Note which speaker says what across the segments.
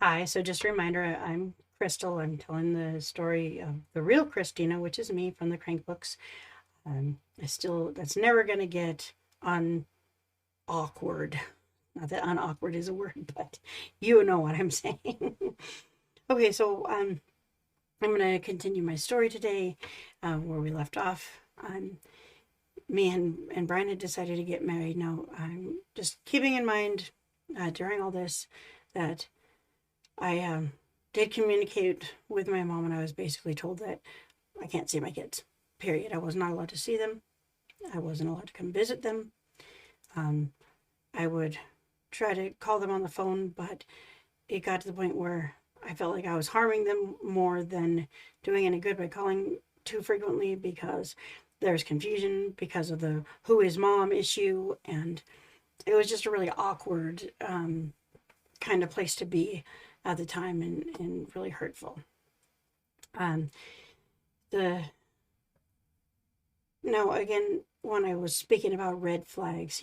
Speaker 1: Hi, so just a reminder, I'm Crystal. I'm telling the story of the real Christina, which is me from the Crank books. That's never going to get un awkward. Not that unawkward is a word, but you know what I'm saying. Okay, so I'm going to continue my story today where we left off. Me and Brian had decided to get married. Now, I'm just keeping in mind during all this that I did communicate with my mom, and I was basically told that I can't see my kids. Period. I was not allowed to see them. I wasn't allowed to come visit them. Um, I would try to call them on the phone, but it got to the point where I felt like I was harming them more than doing any good by calling too frequently because there's confusion because of the who is mom issue, and it was just a really awkward kind of place to be at the time, and really hurtful. Um, the Now again, when I was speaking about red flags,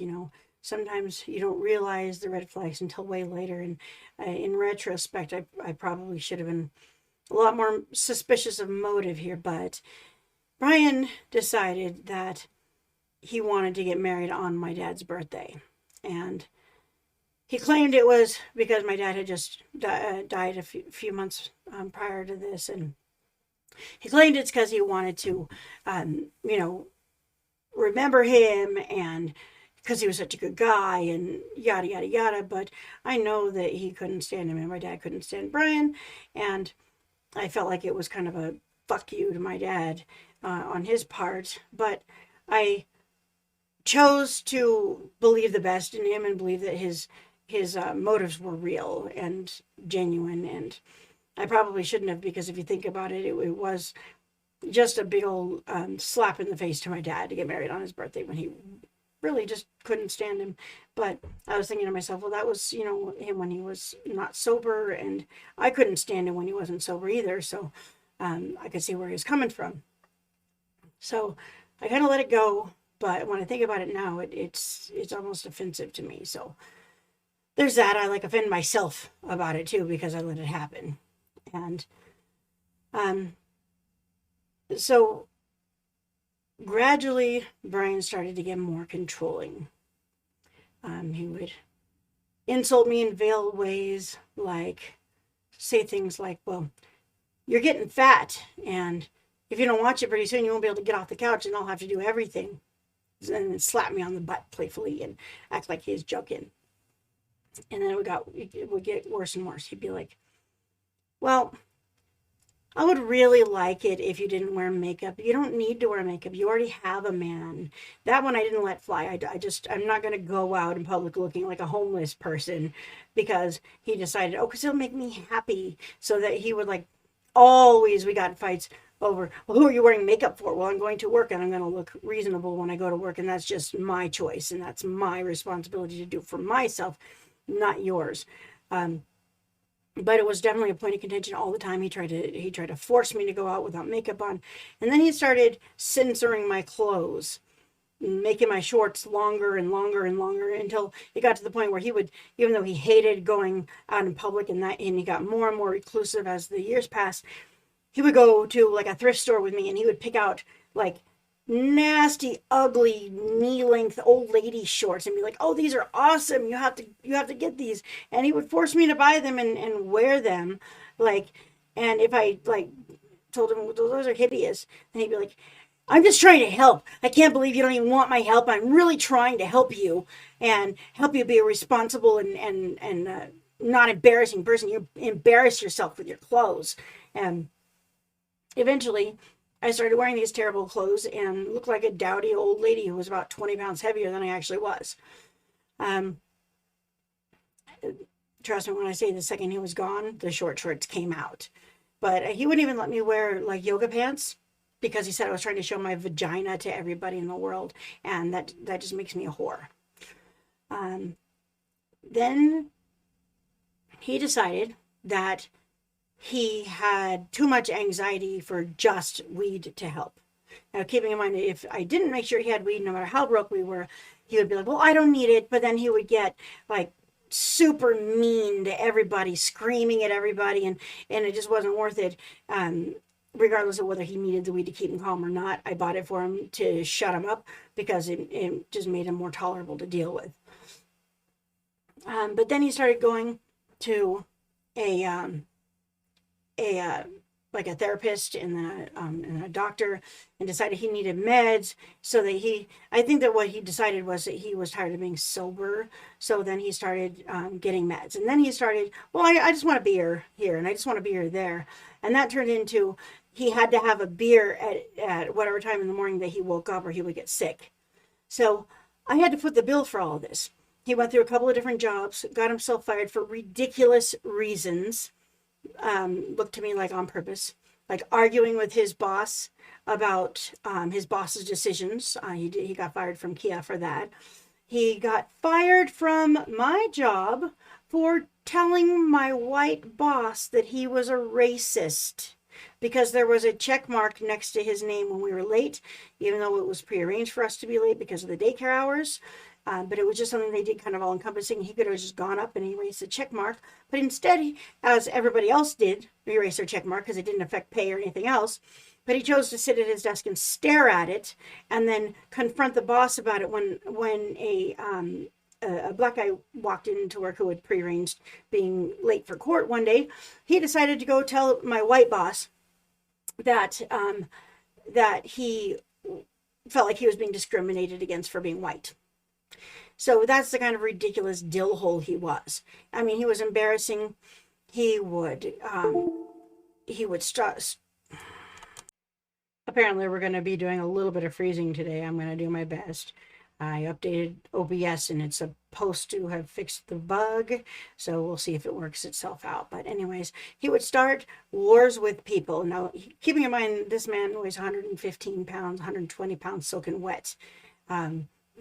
Speaker 1: sometimes you don't realize the red flags until way later. And in retrospect, I probably should have been a lot more suspicious of motive here. But Brian decided that he wanted to get married on my dad's birthday. And he claimed it was because my dad had just died a few months prior to this. And he claimed it's because he wanted to, you know, remember him, and because he was such a good guy and yada yada yada. But I know that he couldn't stand him and my dad couldn't stand Brian, and I felt like it was kind of a fuck you to my dad on his part. But I chose to believe the best in him and believe that his motives were real and genuine. And I probably shouldn't have, because if you think about it, it was just a big old slap in the face to my dad to get married on his birthday when he really just couldn't stand him. But I was thinking to myself, well, that was, him when he was not sober, and I couldn't stand him when he wasn't sober either. So I could see where he was coming from. So I kind of let it go. But when I think about it now, it's almost offensive to me. So there's that. I like offend myself about it too because I let it happen. And um, so gradually, Brian started to get more controlling. He would insult me in veiled ways, like say things like, well, you're getting fat, and if you don't watch it pretty soon, you won't be able to get off the couch, and I'll have to do everything. And then slap me on the butt playfully and act like he was joking. And then it would get worse and worse. He'd be like, well, I would really like it if you didn't wear makeup. You don't need to wear makeup. You already have a man. That one I didn't let fly. I'm not going to go out in public looking like a homeless person because he decided, oh, because it'll make me happy. So that he would always, we got fights over, well, who are you wearing makeup for? Well, I'm going to work and I'm going to look reasonable when I go to work. And that's just my choice. And that's my responsibility to do for myself, not yours. But it was definitely a point of contention all the time. He tried to force me to go out without makeup on. And then he started censoring my clothes, making my shorts longer and longer and longer, until it got to the point where he would, even though he hated going out in public, and he got more and more reclusive as the years passed, he would go to a thrift store with me, and he would pick out nasty, ugly, knee-length old lady shorts and be like, oh, these are awesome, you have to get these. And he would force me to buy them and wear them. And if I told him, well, those are hideous, and he'd be like, I'm just trying to help. I can't believe you don't even want my help. I'm really trying to help you and help you be a responsible and not embarrassing person. You embarrass yourself with your clothes. And eventually I started wearing these terrible clothes and looked like a dowdy old lady who was about 20 pounds heavier than I actually was. Um, Trust me when I say the second he was gone, the short shorts came out. But he wouldn't even let me wear yoga pants because he said I was trying to show my vagina to everybody in the world. And that just makes me a whore. Then he decided that he had too much anxiety for just weed to help. Now, keeping in mind, if I didn't make sure he had weed, no matter how broke we were, he would be like, well, I don't need it. But then he would get super mean to everybody, screaming at everybody, and it just wasn't worth it. Regardless of whether he needed the weed to keep him calm or not, I bought it for him to shut him up because it just made him more tolerable to deal with. But then he started going to a a like a therapist and a doctor, and decided he needed meds. So that I think that what he decided was that he was tired of being sober. So then he started getting meds, and then he started, well, I just want a beer here, and I just want a beer there, and that turned into he had to have a beer at whatever time in the morning that he woke up, or he would get sick. So I had to foot the bill for all of this. He went through a couple of different jobs, got himself fired for ridiculous reasons, looked to me like on purpose, like arguing with his boss about his boss's decisions. He got fired from Kia for that. He got fired from my job for telling my white boss that he was a racist because there was a check mark next to his name when we were late, even though it was prearranged for us to be late because of the daycare hours. But it was just something they did kind of all encompassing. He could have just gone up and erased the check mark. But instead, as everybody else did, erase their check mark because it didn't affect pay or anything else. But he chose to sit at his desk and stare at it and then confront the boss about it when a black guy walked into work who had prearranged being late for court one day. He decided to go tell my white boss that that he felt like he was being discriminated against for being white. So that's the kind of ridiculous dill hole he was. I mean, he was embarrassing. He would start. Apparently, we're going to be doing a little bit of freezing today. I'm going to do my best. I updated OBS and it's supposed to have fixed the bug, so we'll see if it works itself out. But anyways, he would start wars with people. Now, keeping in mind, this man weighs 115 pounds, 120 pounds soaking wet.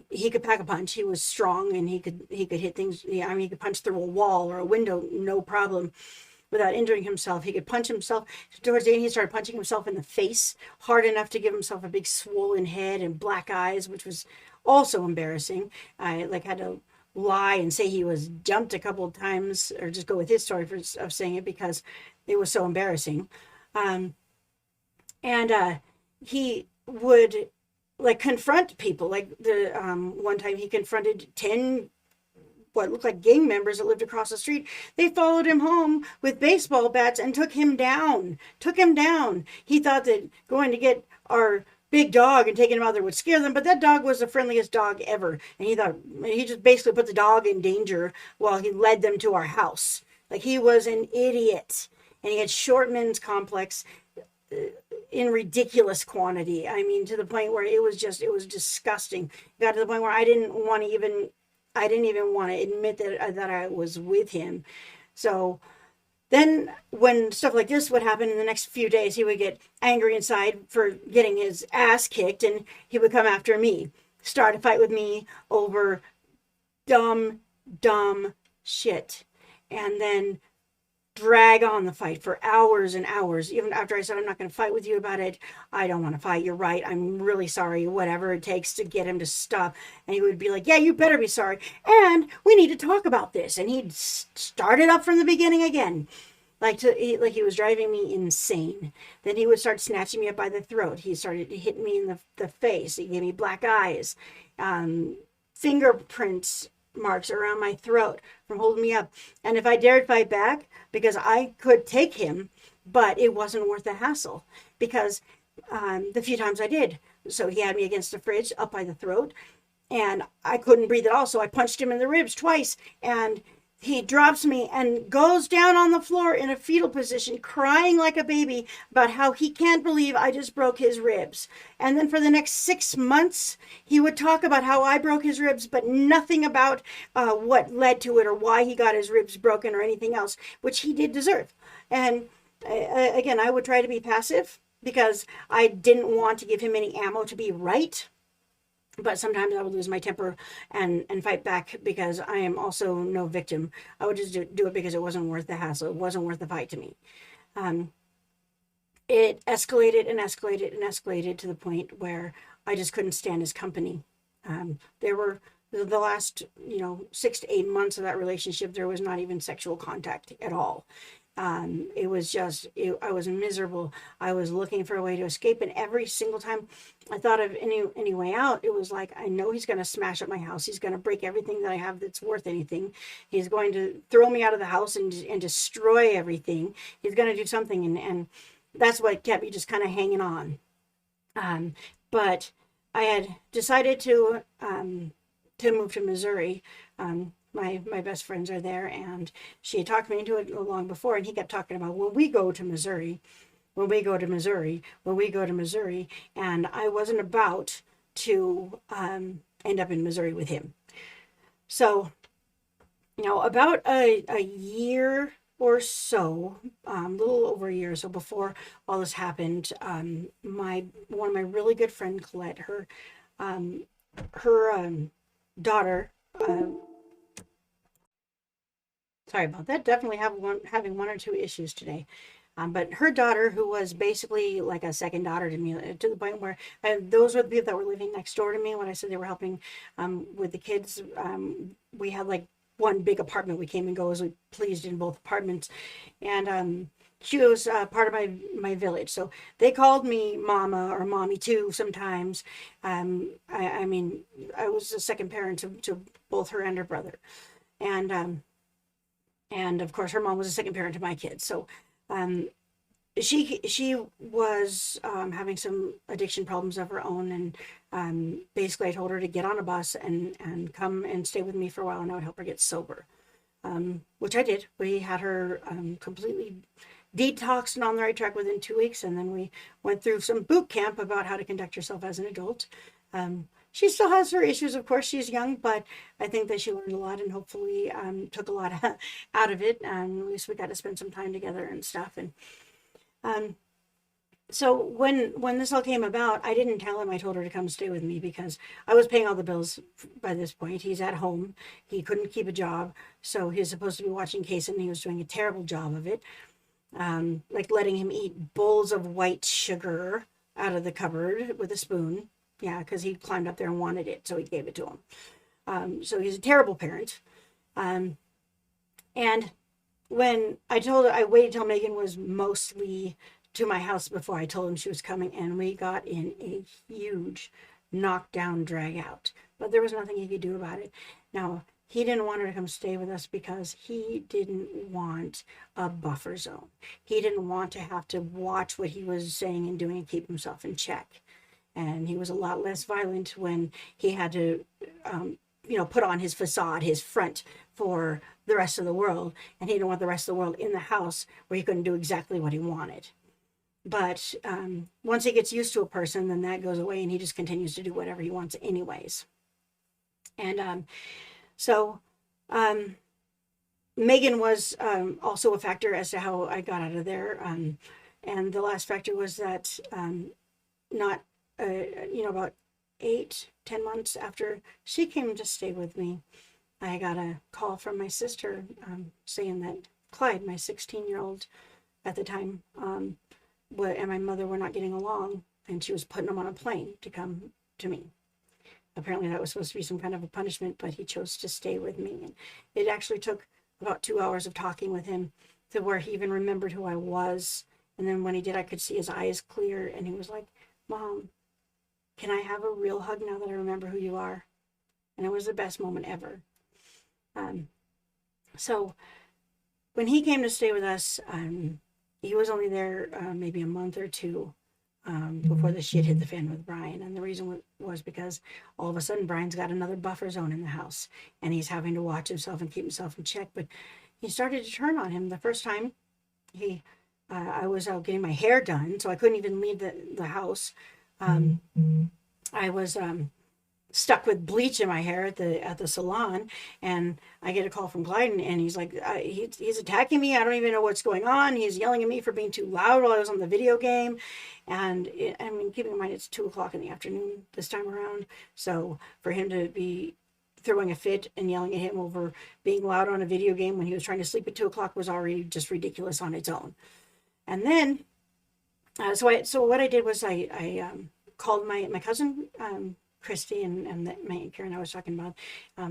Speaker 1: He could pack a punch. He was strong, and he could hit things. I mean, he could punch through a wall or a window, no problem, without injuring himself. He could punch himself. Towards the end, he started punching himself in the face hard enough to give himself a big swollen head and black eyes, which was also embarrassing. I had to lie and say he was jumped a couple of times, or just go with his story of saying it because it was so embarrassing. He would confront people. Like the one time he confronted 10 what looked like gang members that lived across the street. They followed him home with baseball bats and took him down. He thought that going to get our big dog and taking him out there would scare them, but that dog was the friendliest dog ever. And he thought he just basically put the dog in danger while he led them to our house. Like, he was an idiot. And he had short men's complex in ridiculous quantity. I mean, to the point where it was disgusting. It got to the point where I didn't even want to admit that I was with him. So then when stuff like this would happen in the next few days, he would get angry inside for getting his ass kicked, and he would come after me, start a fight with me over dumb shit, and then drag on the fight for hours and hours. Even after I said, I'm not going to fight with you about it. I don't want to fight. You're right. I'm really sorry. Whatever it takes to get him to stop. And he would be like, yeah, you better be sorry. And we need to talk about this. And he'd start it up from the beginning again. Like he was driving me insane. Then he would start snatching me up by the throat. He started hitting me in the face. He gave me black eyes, fingerprints marks around my throat from holding me up. And if I dared fight back, because I could take him, but it wasn't worth the hassle, because the few times I did. So he had me against the fridge up by the throat, and I couldn't breathe at all. So I punched him in the ribs twice, and he drops me and goes down on the floor in a fetal position, crying like a baby about how he can't believe I just broke his ribs. And then for the next 6 months, he would talk about how I broke his ribs, but nothing about what led to it or why he got his ribs broken or anything else, which he did deserve. And again, I would try to be passive because I didn't want to give him any ammo to be right. But sometimes I would lose my temper and fight back, because I am also no victim. I would just do it because it wasn't worth the hassle. It wasn't worth the fight to me. It escalated and escalated and escalated to the point where I just couldn't stand his company. There were the last, 6 to 8 months of that relationship, there was not even sexual contact at all. It was just, I was miserable. I was looking for a way to escape, and every single time I thought of any way out, it was like, I know he's going to smash up my house. He's going to break everything that I have that's worth anything. He's going to throw me out of the house and destroy everything. He's going to do something, and that's what kept me just kind of hanging on. But I had decided to move to Missouri. My best friends are there, and she had talked me into it long before, and he kept talking about, when we go to Missouri, when we go to Missouri, when we go to Missouri, and I wasn't about to end up in Missouri with him. So, about a year or so, a little over a year or so before all this happened, one of my really good friend, Colette, her daughter, sorry about that, definitely having one or two issues today. But her daughter, who was basically like a second daughter to me, to the point where those were the people that were living next door to me when I said they were helping with the kids. We had like one big apartment. We came and go as we pleased in both apartments. And she was part of my village. So they called me Mama or Mommy too sometimes. I mean, I was a second parent to both her and her brother. And of course, her mom was a second parent to my kids. So she was having some addiction problems of her own, and basically I told her to get on a bus and come and stay with me for a while, and I would help her get sober, which I did. We had her completely detoxed and on the right track within 2 weeks, and then we went through some boot camp about how to conduct yourself as an adult. She still has her issues, of course. She's young, but I think that she learned a lot, and hopefully took a lot out of it. At least we got to spend some time together and stuff. And so when this all came about, I didn't tell him. I told her to come stay with me because I was paying all the bills by this point. He's at home. He couldn't keep a job, so he's supposed to be watching Case, and he was doing a terrible job of it. Like letting him eat bowls of white sugar out of the cupboard with a spoon. Yeah, because he climbed up there and wanted it, so he gave it to him. So he's a terrible parent. And when I waited till Megan was mostly to my house before I told him she was coming, and we got in a huge knockdown drag out. But there was nothing he could do about it. Now, he didn't want her to come stay with us because he didn't want a buffer zone. He didn't want to have to watch what he was saying and doing and keep himself in check. And he was a lot less violent when he had to, put on his facade, his front for the rest of the world. And he didn't want the rest of the world in the house where he couldn't do exactly what he wanted. But once he gets used to a person, then that goes away, and he just continues to do whatever he wants anyways. And so Megan was also a factor as to how I got out of there. And the last factor was that not, about 8-10 months after she came to stay with me, I got a call from my sister saying that Clyde, my 16-year-old at the time, and my mother were not getting along, and she was putting him on a plane to come to me. Apparently that was supposed to be some kind of a punishment, but he chose to stay with me. And it actually took about 2 hours of talking with him to where he even remembered who I was. And then when he did, I could see his eyes clear, and he was like, "Mom, can I have a real hug now that I remember who you are?" And it was the best moment ever. So when he came to stay with us, he was only there maybe a month or two before the shit hit the fan with Brian. And the reason was because all of a sudden Brian's got another buffer zone in the house, and he's having to watch himself and keep himself in check. But he started to turn on him. The first time I was out getting my hair done, so I couldn't even leave the house. I was stuck with bleach in my hair at the salon, and I get a call from Clyde, and he's like, he's attacking me. I don't even know what's going on. He's yelling at me for being too loud while I was on the video game. And keeping in mind it's 2:00 in the afternoon this time around, so for him to be throwing a fit and yelling at him over being loud on a video game when he was trying to sleep at 2:00 was already just ridiculous on its own. And then so what I did was I called my cousin Christy and the Karen I was talking about,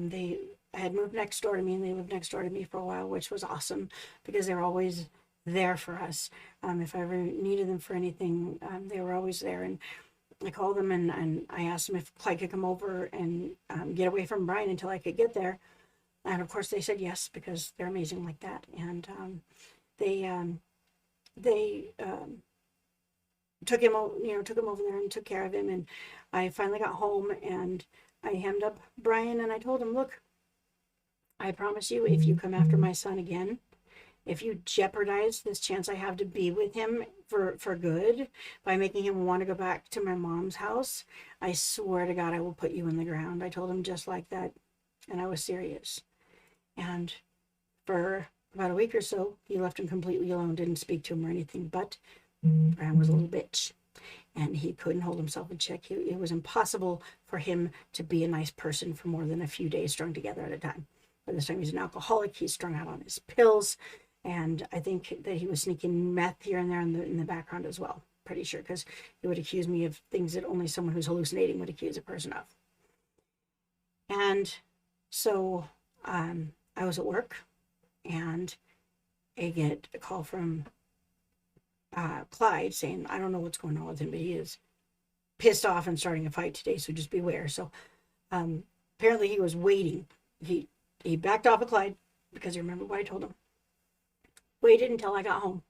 Speaker 1: they had moved next door to me, and they lived next door to me for a while, which was awesome because they were always there for us. If I ever needed them for anything, they were always there. And I called them and I asked them if Clyde could come over and get away from Brian until I could get there. And of course they said yes, because they're amazing like that. And they took him, took him over there and took care of him. And I finally got home and I hemmed up Brian and I told him, look, I promise you, if you come after my son again, if you jeopardize this chance I have to be with him for good by making him want to go back to my mom's house, I swear to God, I will put you in the ground. I told him just like that, and I was serious. And for about a week or so, he left him completely alone, didn't speak to him or anything, but Brian was a little bitch, and he couldn't hold himself in check. It was impossible for him to be a nice person for more than a few days strung together at a time. By this time, he's an alcoholic. He's strung out on his pills. And I think that he was sneaking meth here and there in the background as well. Pretty sure, because he would accuse me of things that only someone who's hallucinating would accuse a person of. And so I was at work, and I get a call from Clyde saying, I don't know what's going on with him, but he is pissed off and starting a fight today, so just beware. So apparently he was waiting. He backed off of Clyde because he remembered what I told him. Waited until I got home.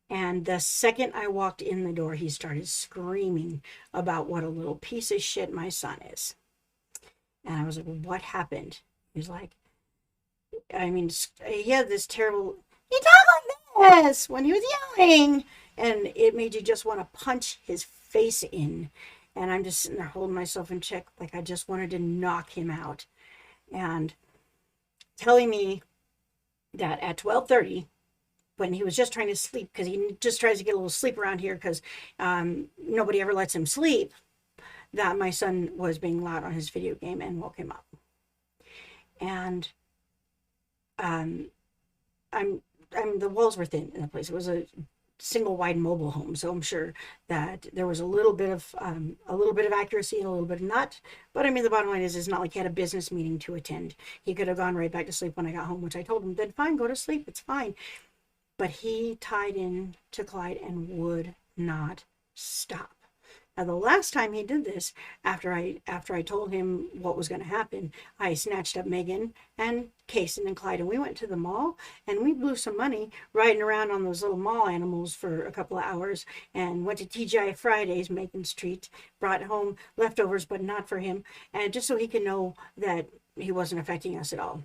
Speaker 1: And the second I walked in the door, he started screaming about what a little piece of shit my son is. And I was like, what happened? He was like, he had this terrible, he talked like this when he was yelling. And it made you just want to punch his face in. And I'm just sitting there holding myself in check, like I just wanted to knock him out. And telling me that at 12:30, when he was just trying to sleep, because he just tries to get a little sleep around here because nobody ever lets him sleep, that my son was being loud on his video game and woke him up. And the walls were thin in the place. It was a single wide mobile home, so I'm sure that there was a little bit of accuracy and a little bit of not. But I mean, the bottom line is, it's not like he had a business meeting to attend. He could have gone right back to sleep when I got home, which I told him, then fine, go to sleep, it's fine. But he tied in to Clyde and would not stop. Now, the last time he did this, after I told him what was going to happen, I snatched up Megan and Kason and Clyde, and we went to the mall, and we blew some money riding around on those little mall animals for a couple of hours, and went to TGI Fridays, Megan's treat, brought home leftovers, but not for him, and just so he could know that he wasn't affecting us at all,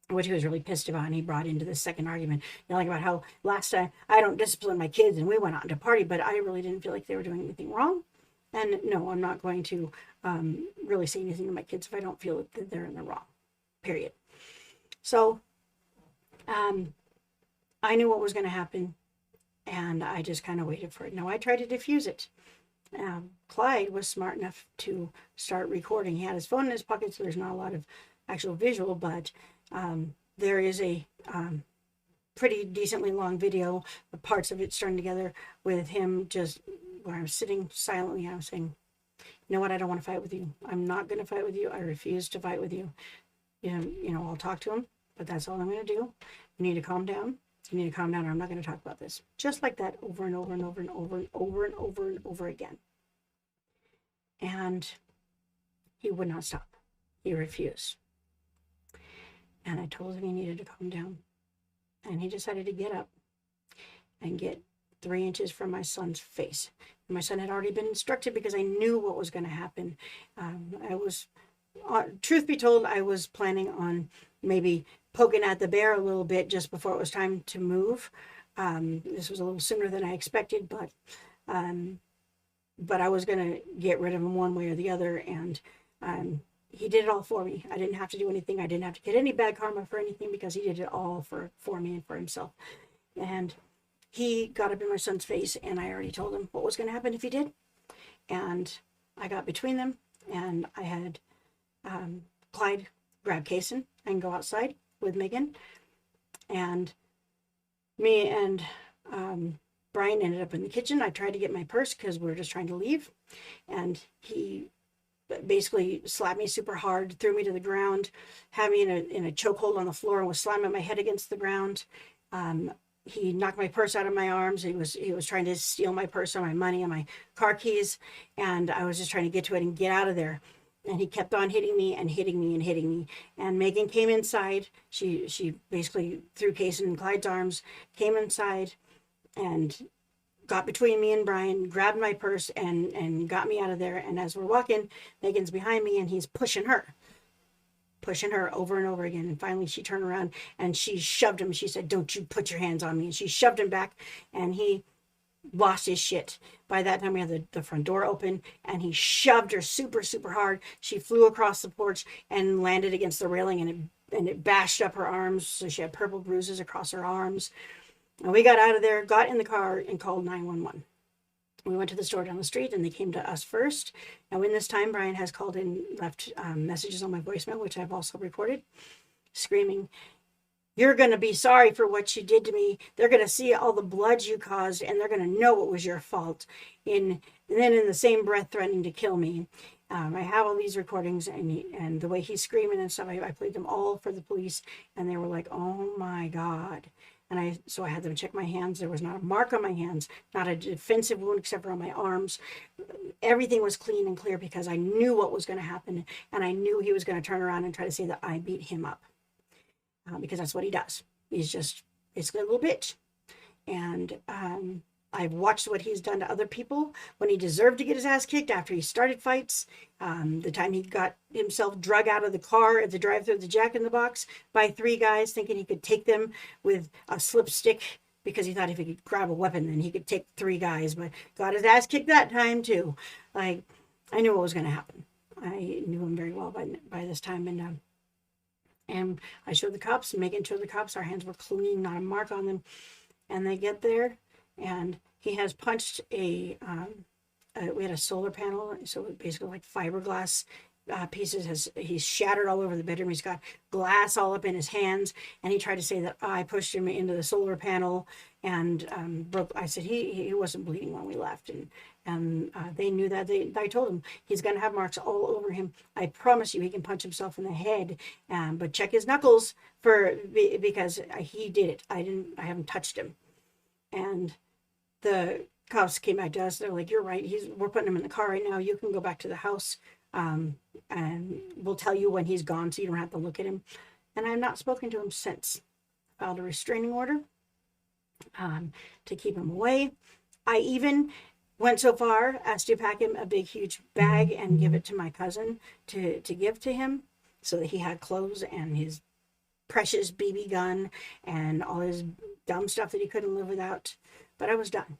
Speaker 1: which he was really pissed about. And he brought into the second argument, yelling about how last time I don't discipline my kids and we went out to party, but I really didn't feel like they were doing anything wrong. And no, I'm not going to really say anything to my kids if I don't feel that they're in the wrong, period. So I knew what was going to happen, and I just kind of waited for it. Now, I tried to diffuse it. Clyde was smart enough to start recording. He had his phone in his pocket, so there's not a lot of actual visual, but there is a pretty decently long video, the parts of it strung together with him just where I'm sitting silently. I was saying, you know what, I don't want to fight with you. I'm not going to fight with you. I refuse to fight with you. You know, I'll talk to him, but that's all I'm going to do. You need to calm down. You need to calm down, or I'm not going to talk about this. Just like that, over and over and over and over and over and over and over again. And he would not stop. He refused. And I told him he needed to calm down. And he decided to get up and get 3 inches from my son's face. And my son had already been instructed because I knew what was going to happen. Truth be told, I was planning on maybe poking at the bear a little bit just before it was time to move. This was a little sooner than I expected, but I was going to get rid of him one way or the other. And he did it all for me. I didn't have to do anything. I didn't have to get any bad karma for anything because he did it all for me and for himself. And he got up in my son's face, and I already told him what was going to happen if he did. And I got between them, and I had Clyde grab Kason and go outside with Megan. And me and Brian ended up in the kitchen. I tried to get my purse because we were just trying to leave. And he basically slapped me super hard, threw me to the ground, had me in a chokehold on the floor, and was slamming my head against the ground. He knocked my purse out of my arms. He was trying to steal my purse and my money and my car keys, and I was just trying to get to it and get out of there. And he kept on hitting me and hitting me and hitting me. And Megan came inside. She basically threw Case in Clyde's arms, came inside, and got between me and Brian, grabbed my purse, and got me out of there. And as we're walking, Megan's behind me, and he's pushing her over and over again. And finally she turned around and she shoved him. She said, "Don't you put your hands on me." And she shoved him back, and he lost his shit. By that time we had the front door open, and he shoved her super, super hard. She flew across the porch and landed against the railing, and it bashed up her arms. So she had purple bruises across her arms. And we got out of there, got in the car, and called 911. We went to the store down the street, and they came to us first. Now, in this time, Brian has called and left messages on my voicemail, which I've also recorded, screaming, "You're going to be sorry for what you did to me. They're going to see all the blood you caused, and they're going to know it was your fault." And then in the same breath, threatening to kill me. I have all these recordings, and the way he's screaming and stuff, I played them all for the police, and they were like, "Oh my God." And so I had them check my hands. There was not a mark on my hands, not a defensive wound except for on my arms. Everything was clean and clear because I knew what was going to happen, and I knew he was going to turn around and try to say that I beat him up, because that's what he does. He's just basically a little bitch. And I've watched what he's done to other people when he deserved to get his ass kicked after he started fights. The time he got himself drug out of the car at the drive-thru of the Jack in the Box by 3 guys, thinking he could take them with a slipstick because he thought if he could grab a weapon, then he could take 3 guys, but got his ass kicked that time too. Like, I knew what was going to happen. I knew him very well by this time, and I showed the cops, Megan showed the cops, our hands were clean, not a mark on them. And they get there, and he has punched we had a solar panel, so basically like fiberglass pieces. He's shattered all over the bedroom. He's got glass all up in his hands, and he tried to say that I pushed him into the solar panel and broke. I said he wasn't bleeding when we left, and they knew that. I told him he's going to have marks all over him. I promise you he can punch himself in the head, but check his knuckles because he did it. I haven't touched him. And the cops came back to us. They're like, "You're right. We're putting him in the car right now. You can go back to the house, and we'll tell you when he's gone, so you don't have to look at him." And I have not spoken to him since. Filed a restraining order to keep him away. I even went so far as to pack him a big, huge bag and give it to my cousin to give to him, so that he had clothes and his precious BB gun and all his dumb stuff that he couldn't live without. But I was done.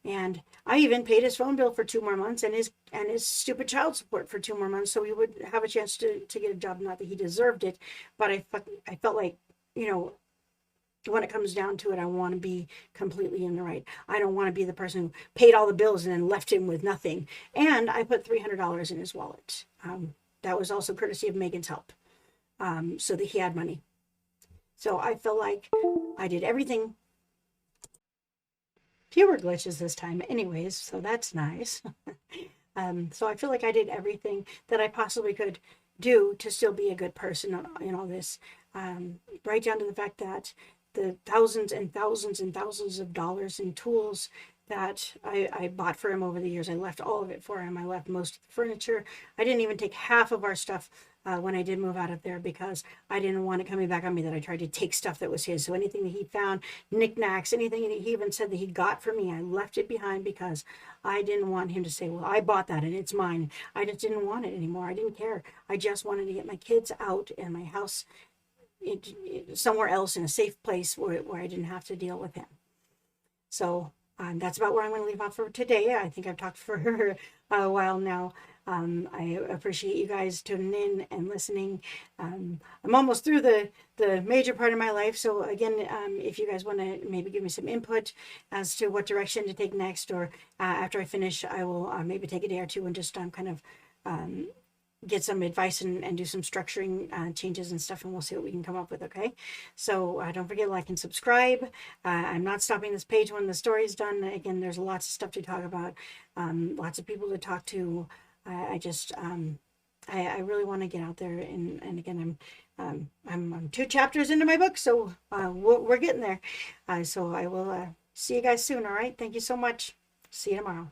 Speaker 1: And I even paid his phone bill for 2 more months and his stupid child support for 2 more months, so he would have a chance to get a job. Not that he deserved it, but I felt like, when it comes down to it, I want to be completely in the right. I don't want to be the person who paid all the bills and then left him with nothing. And I put $300 in his wallet. That was also courtesy of Megan's help, so that he had money. So I felt like I did everything. Fewer glitches this time anyways, so that's nice. So I feel like I did everything that I possibly could do to still be a good person in all this. Right down to the fact that the thousands and thousands and thousands of dollars in tools that I bought for him over the years, I left all of it for him. I left most of the furniture. I didn't even take half of our stuff when I did move out of there, because I didn't want it coming back on me that I tried to take stuff that was his. So anything that he found, knickknacks, anything that he even said that he got for me, I left it behind because I didn't want him to say, "Well, I bought that and it's mine." I just didn't want it anymore. I didn't care. I just wanted to get my kids out and my house somewhere else in a safe place where I didn't have to deal with him. So that's about where I'm going to leave off for today. I think I've talked for a while now. I appreciate you guys tuning in and listening. I'm almost through the major part of my life. So again, if you guys want to maybe give me some input as to what direction to take next, or after I finish, I will maybe take a day or two and just kind of get some advice and do some structuring changes and stuff, and we'll see what we can come up with. Okay, so don't forget to like and subscribe. I'm not stopping this page when the story is done. Again, there's lots of stuff to talk about, lots of people to talk to. I just I really want to get out there, and again, I'm 2 chapters into my book, so we're getting there. So I will see you guys soon. All right, thank you so much. See you tomorrow.